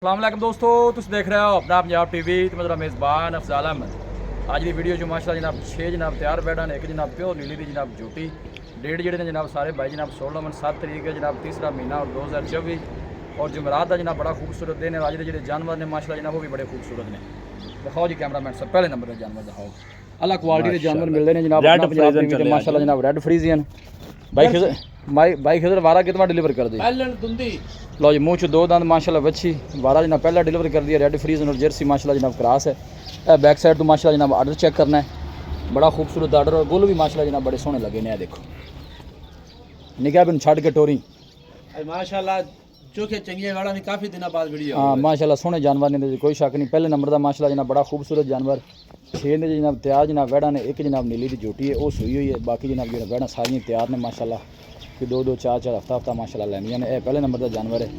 अस्सलाम दोस्तों, तुम देख रहे हो अपना पंजाब टीवी तो मेरा मेज़बान अफजाल अहमद। आज की वीडियो जो माशाल्लाह जनाब 6 जनाब तैयार बैठा ने, एक जनाब प्योर नीली की जनाब झूठी डेट जोड़े ने जनाब सारे भाई जनाब 16 मन 7 तरीक है जनाब तीसरा महीना और 2024 और जुमरात का जनाब बड़ा खूबसूरत दिन है। आज के जो जानवर ने माशाल्लाह जनाब वो भी बड़े खूबसूरत ने। दिखाओ जी कैमरा मैन सब पहले नंबर के जानवर दिखाओ। अलग क्वालिटी के जानवर मिलते हैं जनाब माशाल्लाह जनाब रेड फ्रीजियन भाई खिजर वारा कितना डिलीवर कर दी लो जी मुँह च 2 दांत माशाल्लाह वच्छी वारा जनाब पहला डिलीवर कर दिया रेड फ्रीजन और जर्सी माशाल्लाह जनाब क्रॉस है। बैक साइड तो माशाल्लाह जनाब आर्डर चेक करना है, बड़ा खूबसूरत आर्डर और गुल भी माशाल्लाह जनाब बड़े सोहने लगे ने। देखो निकाह बिन छड़ के टोरी माशाल्लाह चोखे चंगिया वाला ने काफी दिनों बाद वीडियो। हाँ माशाल्लाह सोहने जानवर ने कोई शक नहीं। पहले नंबर का माशाल्लाह जनाब बड़ा खूबसूरत जानवर 6 ने जनाब तैयार जनाब वेड़ा ने, एक जनाब नीली की झूठी है वो सुई हुई है, बाकी जनाब जो वेड़ा सारियाँ तैयार ने माशाल्लाह कि 2-2 4-4 हफ्ता माशाल्लाह लैंदियां ने। पहले नंबर का जानवर है,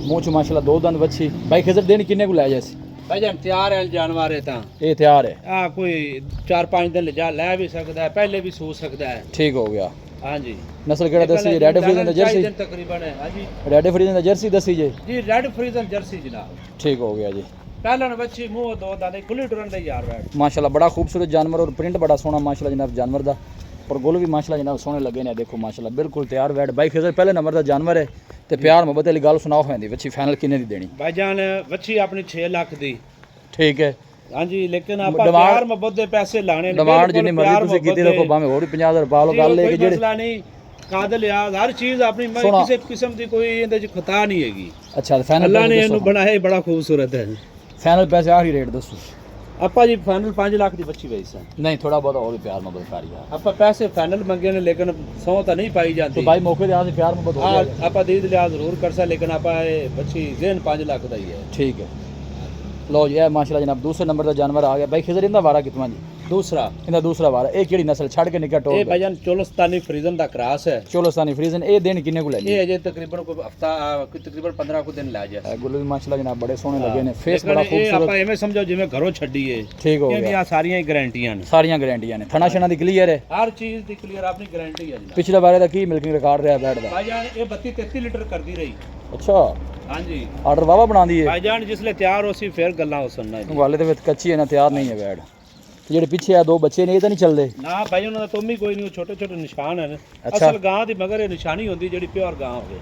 मुँह च माशाल्लाह 2 दंद वच्छी। भाई खिजर दिन किन्ने को लै जाए भाई जान तैयार है जानवर है ता ये तैयार है। हां कोई 4-5 दिन ले भी सकता है, पहले भी सो सकता है। ठीक हो गया। हां जी नस्ल केड़ा दसी जी? रेड फ्रीजन जर्सी तकरीबन है। हां जी रेड फ्रीजन जर्सी दसी जी? जी रेड फ्रीजन जर्सी जनाब। ठीक हो गया जी। पहला बच्ची मुंह 2 दाने खुली टुरन दे यार बैठ माशाल्लाह बड़ा खूबसूरत जानवर और प्रिंट बड़ा सोहना माशाल्लाह जनाब जानवर दा और गोल भी माशाल्लाह जनाब सोहने लगे ने। देखो माशाल्लाह बिल्कुल तैयार बैठ। भाई खिजर पहले नंबर का जानवर है ते प्यार मोहब्बत वाली गल सुनाओ फैंदी बच्ची फाइनल किन्ने दी देनी? भाईजान बच्ची अपनी 6 लाख दी। ठीक है। हां जी लेकिन आप प्यार मोहब्बत दे पैसे लाने ने डिमांड जिन्नी मर्जी तुसी कीती रखो भाਵੇਂ ਹੋਰ 50000 ਪਾ ਲਓ ਗੱਲ ਹੈ कि ਜਿਹੜੇ मसला नहीं कादल यार हर चीज अपनी किसी किस्म दी कोई इंदे च खता नहीं हैगी। अच्छा फाइनल अल्लाह ने इन्हें बनाया ही बड़ा खूबसूरत है। फाइनल पैसे आखिरी रेट दसो आपा जी फाइनल 5 लाख दी बच्ची वही सा नहीं थोड़ा बहुत और प्यार मोहब्बत कर यार। आपा पैसे फाइनल मंगे ने लेकिन 100 तो नहीं पाई जाती। तो भाई मौके दे आज प्यार मोहब्बत हो जाए आपा दीद लिहाज जरूर कर सा लेकिन आपा बच्ची जेन 5 लाख दा ही है। ठीक है। लो जी माशाल्लाह जनाब दूसरे नंबर का जानवर आ गया। भाई खिजर इंदा वारा कितना जी? दूसरा इंदा दूसरा वारा ए केड़ी नस्ल छड़ के निकट हो? ए भाईजान चोलस्तानी फ्रीजन दा क्रॉस है। चोलस्तानी फ्रीजन ए दिन किन्ने को लेनी? ये अजे तकरीबन कोई हफ्ता तकरीबन 15 को दिन ला जाए। गुल भी माशाल्लाह जनाब बड़े सोहने लगे ने, फेस बड़ा खूबसूरत। आपा एवें समझो जिवें घरों छड्डी है। ठीक हो गया। ये सारियां गारंटियां ने, सारियां गारंटियां ने। थना शना दी क्लियर है, हर चीज दी क्लियर अपनी गारंटी है। पिछले बारे दा की मिल्किंग रिकॉर्ड रहा बैठ दा? भाईजान ये 32-33 लीटर कर दी रही। अच्छा हां जी आर्डर वावा बना दी है भाईजान जिसले तैयार हो सी फिर गल्ला हो सुनना है। वाले दे विच कच्ची है ना तैयार नहीं है बैठ। जेडे पीछे आ 2 बच्चे ने ये तो नहीं चलदे ना भाई उन्हां दा तुम ही कोई नहीं, छोटे छोटे निशान है। अच्छा। असल गां दी मगर ये निशानी होंदी जेडी प्योर गां होवे।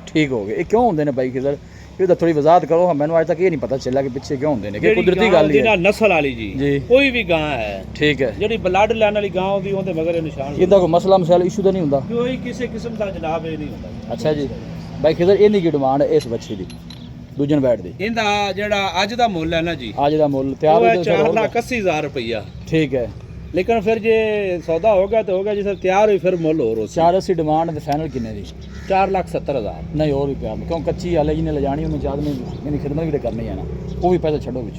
ठीक हो गए। ये क्यों होंदे ने भाई खिजर? ये तो थोड़ी वजाहत करो, मैंने आज तक ये नहीं पता चला कि पीछे क्यों होंदे ने। कि कुदरती गल ही है नस्ल वाली जी कोई भी गां है। ठीक है। जेडी ब्लड लाने वाली गां होंदी ओंदे मगर ये निशान इदा कोई मसला मसाइल इशू तो नहीं हुंदा? कोई किसी किस्म दा जनाब ये नहीं होंदा। अच्छा जी भाई खिजर इन्नी की डिमांड है इस बच्ची दी दूजन बैठ दी? इंदा जेड़ा आज दा मुੱਲ है ना जी आज दा मुੱਲ तैयार हो 4,80,000 रुपया। ठीक है। लेकिन फिर जे सौदा होगा तो होगा, जिस तैयार हुई फिर मुੱਲ और 480 डिमांड ते फाइनल किन्ने दी? 4,70,000 नहीं और भी प्यार क्यों कच्ची हाले जिन्हें ले जानी उन्हें चाह मेरी खिदमत भी तो करनी है ना, वो भी पैसे छड़ो बिच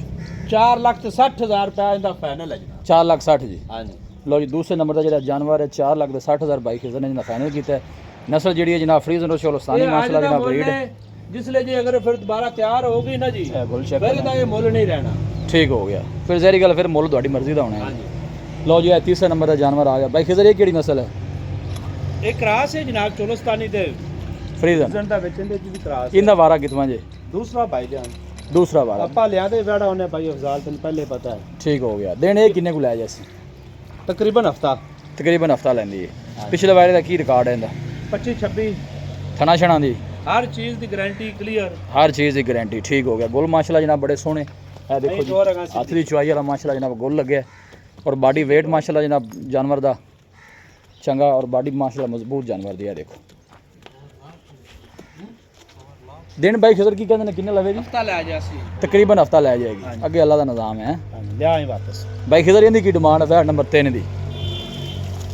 4,60,000 रुपया इंदा फाइनल है जी। 4,60,000 जी। हां जी लो जी दूसरे नंबर का जो जानवर है 4,60,000 भाई खिजर ने जिन्हें फाइनल किया है। नस्ल जी है जनाब फ्रीजन और चोलस्तानी माशाल्लाह जनाब ब्रीड है। जिसले जी अगर फिर दोबारा तैयार होगी ना जी फिर दा ये मुੱਲ नहीं रहना। ठीक हो गया। फिर जहरी गल फिर मुੱਲ ਤੁਹਾਡੀ मर्जी का होना है। लो जी तीसरे नंबर का जानवर आ गया। भाई खिजर ये केड़ी नस्ल है? एक क्रास है जनाब चोलस्तानी ते फ्रीजन दा विच इंदे दी क्रास। इंदा वारा कितना जी? दूसरा भाईजान दूसरा वारा आपा लिया दे वेड़ा होने भाई अफजाल तन पहले पता है। ठीक हो गया। दिन ये किन्ने को लाया जैसे? तकरीबन हफ्ता लेंदी है। पिछले वारे दा की रिकॉर्ड है इंदा? 25-26 थना छना दी हर चीज दी गारंटी क्लियर, हर चीज़ की गारंटी। ठीक हो गया। गुल माशाल्लाह जनाब बड़े सोहने है। देखो जी हाथ की चुआई वाला माशाल्लाह जनाब गुल लगे और बॉडी वेट माशाल्लाह जनाब जानवर दा चंगा और बॉडी माशाल्लाह मजबूत जानवर दी है। देखो दिन भाई खिजर की कहते हैं किन्ने लवेगी? हफ्ता ले जासी तकरीबन हफ्ता ले जाएगी। अगे अल्लाह का निज़ाम है ले आई वापस। भाई खिजर इनकी की डिमांड है नंबर 3 दी?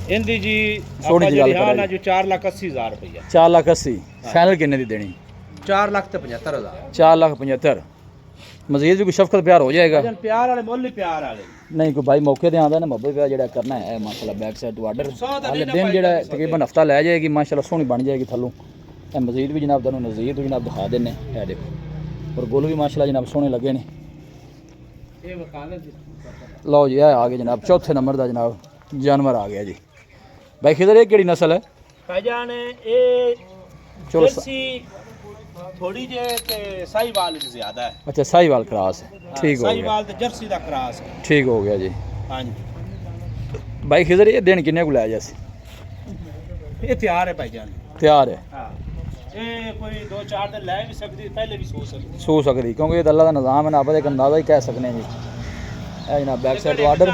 इंदी जी सोनी जी गल हां ना जो 4,80,000 रुपया। 4,80,000 फाइनल किन्ने दी देनी? 4,75,000 4,75,000 मजीद भी कोई शफकत प्यार हो जाएगा? प्यार वाले मुੱਲ प्यार वाले नहीं कोई भाई मौके ते आंदा ना मोहब्बत प्यार जेड़ा करना है माशाल्लाह बैक साइड टू आर्डर हाले दिन जेड़ा तकरीबन हफ्ता ले जाएगी माशाल्लाह सोहनी बन जाएगी थल्लों। ए मजीद भी जनाब तैनूं नज़ीर तो जनाब दिखा देने है। देखो और गुल भी माशाल्लाह जनाब सोहने लगे ने। लो जी आ गए जनाब चौथे नंबर का जनाब जानवर आ गया जी। भाई खिजर ये केड़ी नस्ल है? भाईजान ए जर्सी ਥੋੜੀ ਜੇ ਤੇ ਸਾਹੀਵਾਲ ਦੀ ਜ਼ਿਆਦਾ ਹੈ। ਅੱਛਾ ਸਾਹੀਵਾਲ ਕ੍ਰਾਸ ਹੈ, ਠੀਕ ਹੋ ਗਿਆ। ਸਾਹੀਵਾਲ ਤੇ ਜਰਸੀ ਦਾ ਕ੍ਰਾਸ ਹੈ। ਠੀਕ ਹੋ ਗਿਆ ਜੀ। ਹਾਂਜੀ ਬਾਈ ਖਿਜ਼ਰ ਇਹ ਦਿਨ ਕਿੰਨੇ ਕੁ ਲੈ ਜਾ ਸੀ? ਇਹ ਤਿਆਰ ਹੈ ਭਾਈਜਾਨ। ਤਿਆਰ ਹੈ, ਹਾਂ ਇਹ ਕੋਈ 2-4 ਦਿਨ ਲੈ ਵੀ ਸਕਦੀ, ਪਹਿਲੇ ਵੀ ਸੋ ਸਕਦੀ। ਸੋ ਸਕਦੀ, ਕਿਉਂਕਿ ਇਹ ਤਾਂ ਅੱਲਾ ਦਾ ਨਿਜ਼ਾਮ ਹੈ ਨਾ, ਆਪਾਂ ਇੱਕ ਅੰਦਾਜ਼ਾ ਹੀ ਕਹਿ ਸਕਨੇ ਜੀ। ਇਹ ਜਨਾਬ ਬੈਕ ਸਾਈਡ ਤੋਂ ਆਰਡਰ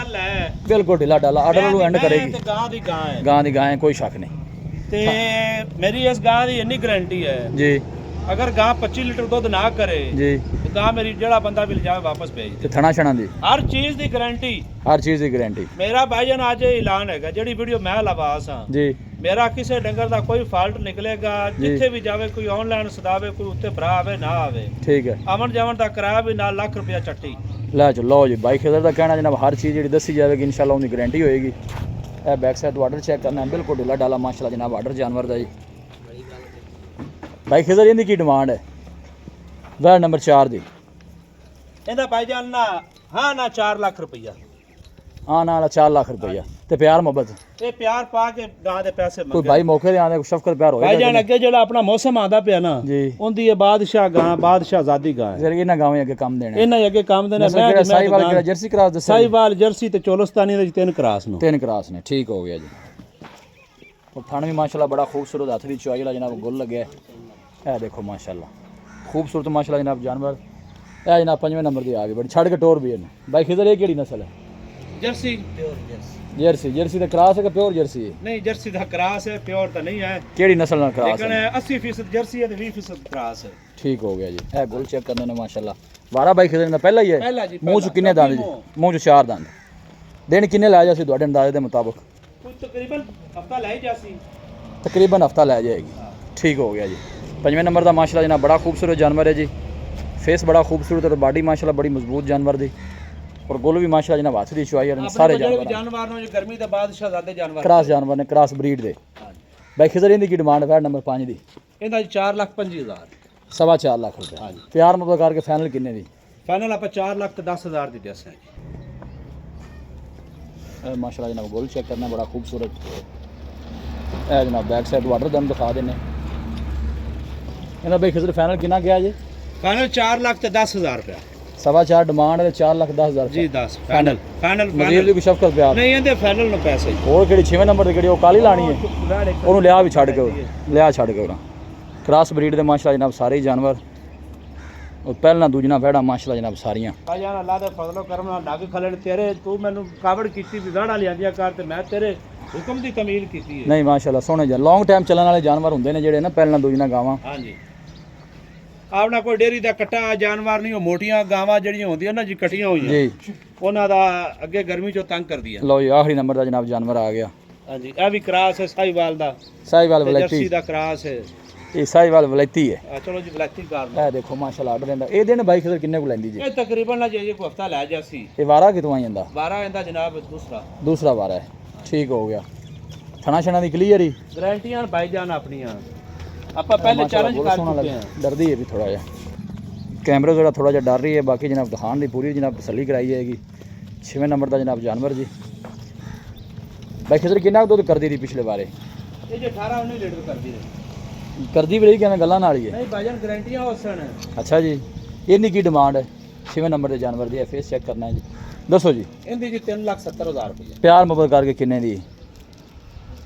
ਬਿਲਕੁਲ ਢਿੱਲਾ ਢਾਲਾ, ਆਰਡਰ ਨੂੰ ਐਂਡ ਕਰੇਗੀ। ਤੇ ਗਾਂ ਦੀ ਗਾਂ ਹੈ, ਗਾਂ ਦੀ ਗਾਂ ਹੈ, ਕੋਈ ਸ਼ੱਕ ਨਹੀਂ ਤੇ ਮੇਰੀ ਇਸ ਗਾਂ ਦੀ ਇੰਨੀ ਗਾਰੰਟੀ ਹੈ, ਜੀ ਅਗਰ ਗਾਂ 25 ਲੀਟਰ ਦੁੱਧ ਨਾ ਕਰੇ ਜੀ ਤੇ ਗਾਂ ਮੇਰੀ ਜਿਹੜਾ ਬੰਦਾ ਵੀ ਲਿਜਾਵੇ ਵਾਪਸ ਭੇਜ ਦੇ। ਤੇ ਥਣਾ ਛਣਾ ਦੀ ਹਰ ਚੀਜ਼ ਦੀ ਗਾਰੰਟੀ, ਹਰ ਚੀਜ਼ ਦੀ ਗਾਰੰਟੀ। ਮੇਰਾ ਭਾਈਜਾਨ ਅੱਜ ਇਹ ਐਲਾਨ ਹੈਗਾ, ਜਿਹੜੀ ਵੀਡੀਓ ਮੈਂ ਲਵਾਸ ਹਾਂ ਜੀ ਮੇਰਾ ਕਿਸੇ ਡੰਗਰ ਦਾ ਕੋਈ ਫਾਲਟ ਨਿਕਲੇਗਾ, ਜਿੱਥੇ ਵੀ ਜਾਵੇ ਕੋਈ ਆਨਲਾਈਨ ਸਦਾਵੇ, ਕੋਈ ਉੱਤੇ ਭਰਾ ਆਵੇ ਨਾ ਆਵੇ, ਠੀਕ ਹੈ। ਆਵਣ ਜਾਵਣ ਦਾ ਕਿਰਾਇਆ ਵੀ ਨਾਲ ਲੱਖ ਰੁਪਇਆ ਚੱਟੀ। ਲੈ ਚਲੋ ਲਓ ਜੀ, ਬਾਈ ਖਿਜ਼ਰ ਦਾ ਕਹਿਣਾ ਜਨਾਬ ਹਰ ਚੀਜ਼ ਜਿਹੜੀ ਦੱਸੀ ਜਾਵੇਗੀ ਇਨਸ਼ਾਅੱਲਾ ਉਹਦੀ ਗਾਰੰਟੀ ਹੋਏਗੀ। ਇਹ ਬੈਕ ਸਾਈਡ ਤੋਂ ਆਰਡਰ ਚੈੱਕ ਕਰਨਾ ਹੈ, ਬਿਲਕੁਲ ਢਿੱਲਾ ਢਾਲਾ ਮਾਸ਼ਾਅੱਲਾ ਜਨਾਬ ਆਰਡਰ ਜਾਨਵਰ ਦਾ ਜੀ। ਬਾਈ ਖਿਜ਼ਰ ਇਹਦੀ ਕੀ ਡਿਮਾਂਡ ਹੈ? ਵਾਰ ਨੰਬਰ 4 ਦੀ ਇਹਦਾ ਭਾਈਜਾਨ ਨਾ ਹਾਂ ਨਾ 4 ਲੱਖ ਰੁਪਇਆ, ਹਾਂ ਨਾਲ 4 ਲੱਖ ਰੁਪਈਆ ਤੇ ਪਿਆਰ ਮੁਹੱਬਤ। ਇਹ ਪਿਆਰ ਪਾ ਕੇ ਗਾਂ ਦੇ ਪੈਸੇ ਕੋਈ ਮੰਗੇ ਭਾਈ ਮੌਕੇ ਦੇ ਆਂਦੇ ਸ਼ਫਕਤ ਪਿਆਰ ਹੋਏਗਾ ਭਾਈਜਾਨ। ਅੱਗੇ ਜਿਹੜਾ ਆਪਣਾ ਮੌਸਮ ਆਂਦਾ ਪਿਆ ਨਾ, ਜੀ ਉਹਦੀ ਇਹ ਬਾਦਸ਼ਾਹ ਗਾਂ, ਬਾਦਸ਼ਾਹ ਆਜ਼ਾਦੀ ਗਾਂ ਹੈ। ਜ਼ਰਗੀ ਨਾ ਗਾਵੇਂ ਅੱਗੇ ਕੰਮ ਦੇਣਾ ਇਹਨਾਂ ਹੀ ਅੱਗੇ ਕੰਮ ਦੇਣਾ। ਮੈਂ ਸਾਹੀਵਾਲ ਕਿਹੜਾ ਜਰਸੀ ਕਰਾਸ ਦੱਸਿਆ? ਸਾਹੀਵਾਲ ਜਰਸੀ ਤੇ ਚੋਲਸਤਾਨੀ ਦੇ 3 ਕਰਾਸ ਨੂੰ, 3 ਕਰਾਸ ਨੇ, ਠੀਕ ਹੋ ਗਿਆ ਜੀ। ਉਹ ਥਣ ਵੀ ਮਾਸ਼ਾਅੱਲਾ ਬੜਾ ਖੂਬਸੂਰਤ, ਹੱਥ ਦੀ ਚੁਆਈ ਵਾਲਾ ਜਨਾਬ ਗੁੱਲ ਲੱਗਿਆ। ਇਹ ਦੇਖੋ ਮਾਸ਼ਾਅੱਲਾ ਖੂਬਸੂਰਤ ਮਾਸ਼ਾਅੱਲਾ ਜਨਾਬ ਜਾਨਵਰ। ਇਹ ਜਨਾਬ 5ਵੇਂ ਨੰਬਰ ਦੀ ਆ ਗਈ, ਬੜੀ ਛੱਡ ਕੇ ਟੋਰ ਵੀ ਇਹਨੇ। ਬਾਈ ਖਿਜ਼ਰ ਇਹ ਕਿਹੜੀ ਨਸਲ ਹੈ? Jersey pure Jersey. Jersey, Jersey ਦਾ ਕਰਾਸ ਹੈ ਕਿ ਪਿਓਰ ਜਰਸੀ ਹੈ? ਨਹੀਂ ਜਰਸੀ ਦਾ ਕਰਾਸ ਹੈ, ਪਿਓਰ ਤਾਂ ਨਹੀਂ ਹੈ। ਕਿਹੜੀ ਨਸਲ ਨਾਲ ਕਰਾਸ ਲੇਕਿਨ ਹੈ? 80% ਜਰਸੀ ਹੈ ਤੇ 20% ਕਰਾਸ ਹੈ। ਠੀਕ ਹੋ ਗਿਆ ਜੀ। ਇਹ ਗੁੱਲ ਚੈੱਕ ਕਰਨੇ ਨੇ ਮਾਸ਼ਾਅੱਲਾ। ਵਾਰਾ ਬਾਈ ਖਿਜ਼ਰ ਦਾ ਪਹਿਲਾ ਹੀ ਹੈ? ਪਹਿਲਾ ਜੀ। ਮੂੰਹ 'ਚ ਕਿੰਨੇ ਦੰਦ ਜੀ? ਮੂੰਹ 'ਚ 4 ਦੰਦ। ਦਿਨ ਕਿੰਨੇ ਲੈ ਜਾ ਸੀ ਤੁਹਾਡੇ ਅੰਦਾਜ਼ੇ ਦੇ ਮੁਤਾਬਕ? ਕੁਝ ਤਕਰੀਬਨ ਹਫਤਾ ਲੈ ਜਾਸੀ। ਤਕਰੀਬਨ ਹਫਤਾ ਲੈ ਜਾਏਗੀ। ਠੀਕ ਹੋ ਗਿਆ ਜੀ। 5ਵੇਂ ਨੰਬਰ ਦਾ ਮਾਸ਼ਾਅੱਲਾ ਜਨਾਬ ਬੜਾ ਖੂਬਸੂਰਤ ਜਾਨਵਰ ਹੈ ਜੀ। ਫੇਸ ਬੜਾ ਖੂਬਸੂਰਤ और ਬਾਡੀ ਮਾਸ਼ਾਅੱਲਾ ਬੜੀ ਮਜ਼ਬੂਤ ਜਾਨਵਰ ਦੀ, और ਗੁੱਲ ਵੀ ਮਾਸ਼ਾਅੱਲਾ ਜਨਾਬ ਹੱਥ ਦੀ ਚੁਆਈ ਵਾਲੇ ਸਾਰੇ ਜਾਨਵਰ ਨੂੰ ਜੋ ਗਰਮੀ ਦੇ ਬਾਅਦ ਸ਼ਹਜ਼ਾਦੇ ਜਾਨਵਰ ਕ੍ਰਾਸ ਜਾਨਵਰ ਨੇ, ਕ੍ਰਾਸ ਬਰੀਡ ਦੇ। ਬਾਈ ਖਿਜ਼ਰ ਇਹਦੀ ਕੀ ਡਿਮਾਂਡ ਹੈ ਨੰਬਰ 5 ਦੀ? ਇਹਦਾ 4,25,000, 4.25 ਲੱਖ ਰੁਪਏ। ਹਾਂਜੀ। ਪਿਆਰ ਮੁਹੱਬਤ ਕਰਕੇ ਫਾਈਨਲ ਕਿੰਨੇ ਦੀ? ਫਾਈਨਲ ਆਪਾਂ 4,10,000 ਦੀ ਦੱਸਿਆ ਜੀ। ਮਾਸ਼ਾਅੱਲਾ ਜਨਾਬ ਗੁੱਲ ਚੈੱਕ ਕਰਨਾ ਬੜਾ ਖੂਬਸੂਰਤ। ਇਹ ਜਨਾਬ ਬੈਕ ਸਾਈਡ ਵਾਟਰ ਦਮ ਦਿਖਾ ਦੇਣੇ। ਇਹਨਾਂ ਬਾਈ ਖਿਜ਼ਰ ਫਾਈਨਲ ਕਿੰਨਾ ਗਿਆ ਜੀ? ਫਾਈਨਲ 4,10,000 ਰੁਪਇਆ। 4.25 ਡਿਮਾਂਡ ਹੈ, 4,10,000 ਜੀ 10 ਫਾਈਨਲ। ਫਾਈਨਲ ਮਜ਼ੀਦ ਦੀ ਕੋਈ ਸ਼ਫਕਤ ਪਿਆਰ ਨਹੀਂ, ਇਹਦੇ ਫਾਈਨਲ ਨੂੰ ਪੈਸੇ ਹੋਰ ਕਿਹੜੀ 6ਵੇਂ ਨੰਬਰ ਤੇ ਕਿਹੜੀ ਉਹ ਕਾਲੀ ਲਾਣੀ ਹੈ? ਉਹਨੂੰ ਲਿਆ ਵੀ ਛੱਡ ਕੇ, ਲਿਆ ਛੱਡ ਕੇ ਉਹਨਾਂ ਕ੍ਰਾਸ ਬਰੀਡ ਦੇ ਮਾਸ਼ਾਅੱਲਾ ਜਨਾਬ ਸਾਰੇ ਹੀ ਜਾਨਵਰ। ਉਹ ਪਹਿਲਾਂ ਦੂਜਣਾ ਵਹਿੜਾ ਮਾਸ਼ਾਅੱਲਾ ਜਨਾਬ ਸਾਰੀਆਂ। ਭਾਈਜਾਨ ਅੱਲਾ ਦੇ ਫਜ਼ਲੋ ਕਰਮ ਨਾਲ ਡੱਗ ਖਲਣ ਤੇਰੇ, ਤੂੰ ਮੈਨੂੰ ਕਾਵੜ ਕੀਤੀ ਵੀ ਵੜਾ ਲਿਆਂਦੀਆਂ ਕਰ, ਤੇ ਮੈਂ ਤੇਰੇ ਹੁਕਮ ਦੀ ਕਮੀਲ ਕੀਤੀ ਹੈ। ਨਹੀਂ ਮਾਸ਼ਾਅੱਲਾ ਸੋਹਣੇ ਜਾਂ ਲੌਂਗ ਟਾਈਮ ਚੱਲਣ ਵਾਲੇ ਜਾਨਵਰ ਹੁੰਦੇ ਨੇ ਜਿਹੜੇ ਨਾ, ਪਹਿਲਾਂ ਦੂਜਣਾ ਗਾਵਾਂ। ਹਾਂਜੀ ਆਪਣਾ ਕੋਈ ਡੇਰੀ ਦਾ ਕੱਟਾ ਜਾਨਵਰ ਨਹੀਂ, ਉਹ ਮੋਟੀਆਂ ਗਾਵਾਂ ਜਿਹੜੀਆਂ ਹੁੰਦੀਆਂ ਨਾ ਜੀ ਕੱਟੀਆਂ ਹੋਈਆਂ, ਜੀ ਉਹਨਾਂ ਦਾ ਅੱਗੇ ਗਰਮੀ ਚੋਂ ਤੰਗ ਕਰਦੀਆਂ। ਲਓ ਜੀ ਆਖਰੀ ਨੰਬਰ ਦਾ ਜਨਾਬ ਜਾਨਵਰ ਆ ਗਿਆ। ਹਾਂਜੀ ਇਹ ਵੀ ਕਰਾਸ ਹੈ ਸਾਹੀਵਾਲ ਦਾ, ਸਾਹੀਵਾਲ ਤੇ ਜਰਸੀ ਵਲੈਤੀ। ਦਾ ਕਰਾਸ ਹੈ। ਇਹ ਸਾਹੀਵਾਲ ਵਲੈਤੀ ਹੈ। ਚਲੋ ਜੀ ਵਲੈਤੀ ਕਰ ਲਓ। ਇਹ ਦੇਖੋ ਮਾਸ਼ਾਅੱਲਾ ਆਰਡਰ ਦਿੰਦਾ। ਇਹ ਦਿਨ ਬਾਈ ਖਿਜ਼ਰ ਕਿੰਨੇ ਕੁ ਲੈਂਦੀ ਜੀ? ਇਹ ਤਕਰੀਬਨ ਨਾ ਜੇ ਕੋਈ ਹਫਤਾ ਲੈ ਜਾਸੀ। ਇਹ ਵਾਰਾ ਕਿਤੋਂ ਆ ਜਾਂਦਾ? 12 ਇਹਦਾ ਜਨਾਬ ਦੂਸਰਾ ਵਾਰਾ ਹੈ। ਠੀਕ ਹੋ ਗਿਆ। ਥਣਾ ਛਣਾ ਦੀ ਕਲੀਅਰ ਹੀ ਗਾਰੰਟੀਆਂ ਭਾਈਜਾਨ ਆਪਣੀਆਂ, ਆਪਾਂ ਪਹਿਲੇ ਚੈਲੰਜ ਕਰ ਚੁੱਕੇ ਹਾਂ। ਡਰਦੀ ਹੈ ਵੀ ਥੋੜਾ ਜਿਹਾ ਕੈਮਰਾ ਜਿਹੜਾ ਥੋੜਾ ਜਿਹਾ ਡਰ ਰਹੀ ਹੈ। ਬਾਕੀ ਜਨਾਬ ਦਿਖਾਣ ਦੀ ਪੂਰੀ ਜਨਾਬ ਤਸੱਲੀ ਕਰਾਈ ਜਾਏਗੀ। 6ਵੇਂ ਨੰਬਰ ਦਾ ਜਨਾਬ ਜਾਨਵਰ ਜੀ। ਬਾਈ ਖਿਜ਼ਰ ਕਿੰਨਾ ਦੁੱਧ ਕਰਦੀ ਰਹੀ ਪਿਛਲੇ ਵਾਰੇ? ਇਹ ਜੇ 18-19 ਲੀਟਰ ਕਰਦੀ ਰਹੀ। ਕਰਦੀ ਵੀ ਰਹੀ ਕਿਵੇਂ ਗੱਲਾਂ ਨਾਲ ਹੀ ਹੈ? ਨਹੀਂ ਭਾਈਜਾਨ ਗਾਰੰਟੀਆਂ ਹੋਸਣ। ਅੱਛਾ ਜੀ। ਇਹਦੀ ਕੀ ਡਿਮਾਂਡ ਹੈ 6ਵੇਂ ਨੰਬਰ ਦੇ ਜਾਨਵਰ ਦੀ? ਫੇਸ ਚੈੱਕ ਕਰਨਾ ਹੈ ਜੀ, ਦੱਸੋ ਜੀ। ਇਹਦੀ ਜੀ 3,70,000 ਰੁਪਏ। ਪਿਆਰ ਮੁਹੱਬਤ ਕਰਕੇ ਕਿੰਨੇ ਦੀ?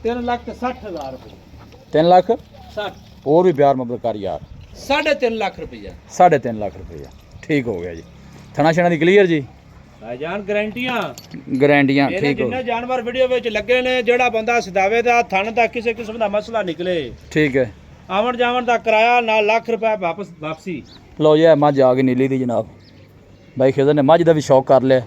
3,60,000 ਰੁਪਏ। 3 ਲੱਖ 60 ਹੋਰ ਵੀ ਪਿਆਰ ਮੁਹੱਬਤ ਕਰ ਯਾਰ। 3.5 ਲੱਖ ਰੁਪਏ। 3.5 ਲੱਖ ਰੁਪਏ। ਠੀਕ ਹੋ ਗਿਆ ਜੀ। ਥਣਾ ਛਣਾ ਦੀ ਕਲੀਅਰ ਜੀ? ਭਾਈਜਾਨ ਗਾਰੰਟੀਆਂ ਗਾਰੰਟੀਆਂ। ਇਹਦੇ ਠੀਕ ਹੋ ਜਿੰਨੇ ਜਾਨਵਰ ਵੀਡੀਓ ਵਿੱਚ ਲੱਗੇ ਨੇ, ਜਿਹੜਾ ਬੰਦਾ ਸਦਾਵੇ ਦਾ ਥਣ ਦਾ ਕਿਸੇ ਕਿਸਮ ਦਾ ਮਸਲਾ ਨਿਕਲੇ, ਠੀਕ ਹੈ। ਆਵਣ ਜਾਵਣ ਦਾ ਕਿਰਾਇਆ ਨਾਲ ਲੱਖ ਰੁਪਏ ਵਾਪਸੀ। ਲਓ ਜੀ ਇਹ ਮੱਝ ਆ ਗਈ ਨੀਲੀ ਦੀ ਜਨਾਬ। ਬਾਈ ਖਿਜ਼ਰ ਨੇ ਮੱਝ ਦਾ ਵੀ ਸ਼ੌਕ ਕਰ ਲਿਆ।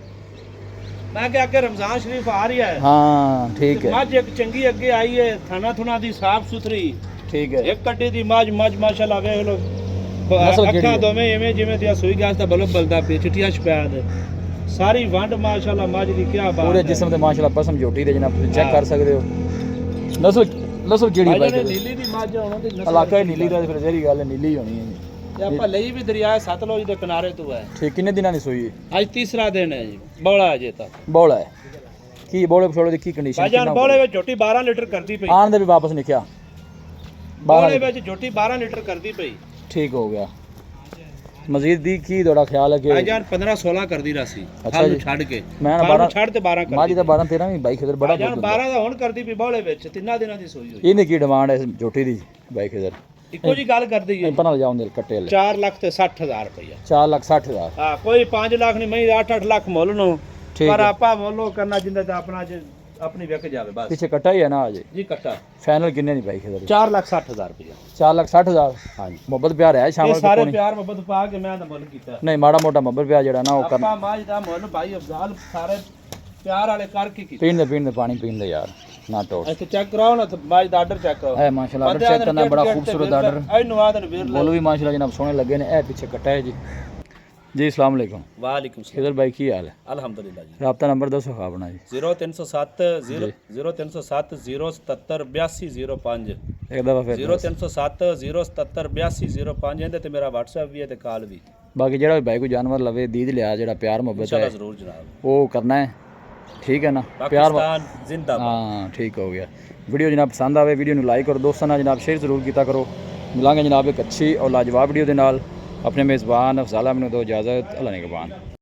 ਮੈਂ ਕਿਹਾ ਕਿ ਰਮਜ਼ਾਨ ਸ਼ਰੀਫ ਆ ਰਹੀ ਹੈ। ਹਾਂ ਠੀਕ ਹੈ। ਮੱਝ ਇੱਕ ਚੰਗੀ ਅੱਗੇ ਆਈ ਹੈ, ਥਣਾ ਥੁਣਾ ਦੀ ਸਾਫ ਸੁਥਰੀ, ਠੀਕ ਹੈ। ਇੱਕ ਕੱਟੀ ਦੀ ਮੱਝ ਮਾਸ਼ਾਅੱਲਾ ਵੇਖ ਲੋ। ਨਸਲ ਕਿਹੜੀ ਅੱਖਾਂ ਹੈ? ਦੋਵੇਂ ਐਵੇਂ ਜਿਵੇਂ ਦੀ ਸੂਈ ਗਾਸ ਦਾ ਬਲਬ ਬਲਦਾ ਪਿਆ, ਚਿੱਟੀਆਂ ਸ਼ਪੈਦ, ਸਾਰੀ ਵੰਡ ਮਾਸ਼ਾਅੱਲਾ ਮੱਝ ਦੀ ਕੀ ਬਾਤ ਹੈ। ਪੂਰੇ ਜਿਸਮ ਤੇ ਮਾਸ਼ਾਅੱਲਾ ਪਸਮ ਝੋਟੀ ਦੇ ਜਨਾਬ ਤੁਸੀਂ ਚੈੱਕ ਕਰ ਸਕਦੇ ਹੋ। ਨਸਲ ਕਿਹੜੀ ਬਾਈ? ਨੀਲੀ ਦੀ ਮੱਝ ਉਹਨਾਂ ਦੀ ਨਸਲ ਇਲਾਕਾ ਹੀ ਨੀਲੀ ਦਾ, ਫਿਰ ਜਿਹੜੀ ਗੱਲ ਹੈ ਨੀਲੀ ਹੀ ਹੋਣੀ ਹੈ ਜੀ। ਤੇ ਆਪਾਂ ਲਈ ਵੀ ਦਰਿਆ ਸਤਲੁਜ ਦੇ ਕਿਨਾਰੇ ਤੋਂ ਹੈ। ਠੀਕ। ਕਿੰਨੇ ਦਿਨਾਂ ਦੀ ਸੂਈ? ਅੱਜ ਤੀਸਰਾ ਦਿਨ ਹੈ ਜੀ, ਬੋਲਾ ਅਜੇ ਤੱਕ। ਬੋਲਾ ਹੈ। ਕੀ ਬੋਲੇ ਪਛੋਲੇ ਦੀ ਕੀ ਕੰਡੀਸ਼ਨ? ਭਾਈਜਾਨ ਬੋਲੇ ਵਿੱਚ ਝੋਟੀ 12 ਲੀਟਰ ਕਰਦੀ ਪਈ। ਆਣ ਦੇ ਵੀ ਵਾਪਸ ਨਿਕਿਆ? ਬੋਲੇ ਵਿੱਚ ਝੋਟੀ 12 ਲੀਟਰ ਕਰਦੀ ਪਈ। ਠੀਕ ਹੋ ਗਿਆ। ਮਜ਼ੀਦ ਦੀ ਕੀ ਤੁਹਾਡਾ ਖਿਆਲ ਹੈ ਕਿ ਭਾਈਜਾਨ 15 16 ਕਰਦੀ ਰਾਸੀ ਅੱਛਾ ਹਾਲ ਜੀ। ਛੱਡ ਕੇ ਮੈਂ ਕੱਲ੍ਹ 12 ਨੂੰ ਛੱਡ ਤੇ 12 ਮਾਜੀ ਕਰਦੀ ਦਾ 12 13 ਵੀ ਬਾਈ ਖਿਦਰ ਬੜਾ ਭਾਈਜਾਨ ਦੁੱਧ 12 ਦਾ ਹੁਣ ਕਰਦੀ ਵੀ ਬੋਲੇ ਵਿੱਚ ਤਿੰਨਾਂ ਦਿਨਾਂ ਦੀ ਸੋਈ ਹੋਈ ਇਹਨੇ ਕੀ ਡਿਮਾਂਡ ਹੈ ਇਸ ਝੋਟੀ ਦੀ ਬਾਈ ਖਿਦਰ? ਇੱਕੋ ਜੀ ਗੱਲ ਕਰਦੀ ਹੈ ਪਨਾ ਲਿਜਾਉਂ ਦੇ ਕੱਟੇ ਲੈ 4 ਲੱਖ ਤੇ 60,000 ਰੁਪਇਆ 4,60,000 ਹਾਂ ਕੋਈ 5 ਲੱਖ ਨਹੀਂ ਮੈਂ 8-8 ਲੱਖ ਮੁੱਲ ਨੂੰ ਠੀਕ ਪਰ ਹੈ। ਆਪਾਂ ਮੁੱਲੋਂ ਕਰਨਾ ਜਿੰਦਾ ਤਾਂ ਆਪਣਾ ਆਪਣੀ ਵਿਕ ਜਾਵੇ ਬਸ ਪਿੱਛੇ ਕੱਟਾ ਹੀ ਹੈ ਨਾ ਅਜੇ? ਜੀ ਕੱਟਾ ਫਾਈਨਲ ਕਿੰਨੇ ਦੀ ਬਾਈ ਖਿਦਰ? 4,60,000 ਰੁਪਇਆ 4,60,000 ਹਾਂਜੀ ਮੁਹੱਬਤ ਪਿਆਰ ਹੈ ਇਹ ਸ਼ਾਮਲ ਸਾਰੇ ਕੋਣੀ? ਪਿਆਰ ਮੁਹੱਬਤ ਪਾ ਕੇ ਮੈਂ ਤਾਂ ਮੁੱਲ ਕੀਤਾ ਨਹੀਂ ਮਾੜਾ ਮੋਟਾ ਮੁਹੱਬਤ ਪਿਆਰ ਜਿਹੜਾ ਨਾ ਉਹ ਕਰਨਾ। ਆਪਾਂ ਮਾਝ ਦਾ ਮੁੱਲ ਭਾਈ ਅਫਜ਼ਾਲ ਸਾਰੇ ਪਿਆਰ ਵਾਲੇ ਕਰਕੇ ਕੀਤਾ ਪੀਣ ਦੇ ਪਾਣੀ ਪੀਣ ਦੇ ਯਾਰ ਨਾ ਟੋਸ। ਇੱਥੇ ਚੈੱਕ ਕਰਾਓ ਨਾ ਤੇ ਮਾਝ ਦਾ ਆਰਡਰ ਚੈੱਕ ਕਰਾਓ ਇਹ ਮਾਸ਼ਾਅੱਲਾ ਆਰਡਰ ਚੈੱਕ ਕਰਨਾ ਬੜਾ ਖੂਬਸੂਰਤ ਆਰਡਰ। ਇਹਨੂੰ ਆਦਨ ਵੀਰ ਬੋਲ ਵੀ ਮਾਸ਼ਾਅੱਲਾ ਜਨਾਬ ਸੋਹਣੇ ਲੱਗੇ ਨੇ। ਇਹ ਪਿੱਛੇ ਕੱਟਾ ਹੈ ਜੀ। ਜੀ अस्सलाम वालेकुम। ਵਾਲੇकुम सलाम खिदर भाई की हाल है? अल्हम्दुलिल्लाह जी। रब्ता नंबर दसो अपना जी। 0307 0307 077 8205 एक दफ़ा फिर 0307 077 8205 ਇਹਦੇ ਤੇ ਮੇਰਾ WhatsApp ਵੀ ਹੈ ਤੇ ਕਾਲ ਵੀ बाकी जेड़ा भाई को जानवर लवे दीद लिया जेड़ा प्यार मोहब्बत है इंशाल्लाह जरूर जनाब वो करना है, ठीक है ना? प्यार पाकिस्तान जिंदाबाद। हाँ ठीक हो गया। वीडियो जनाब पसंद आवे वीडियो ਨੂੰ लाइक और दोस्तों ਨਾਲ जनाब शेयर जरूर ਕੀਤਾ करो। मिलांगे जनाब एक अच्छी और लाजवाब वीडियो ਦੇ ਨਾਲ। अपने मेज़बान अफजाल अहमद ਨੂੰ दो इजाज़त। अल्लाह निगहबान।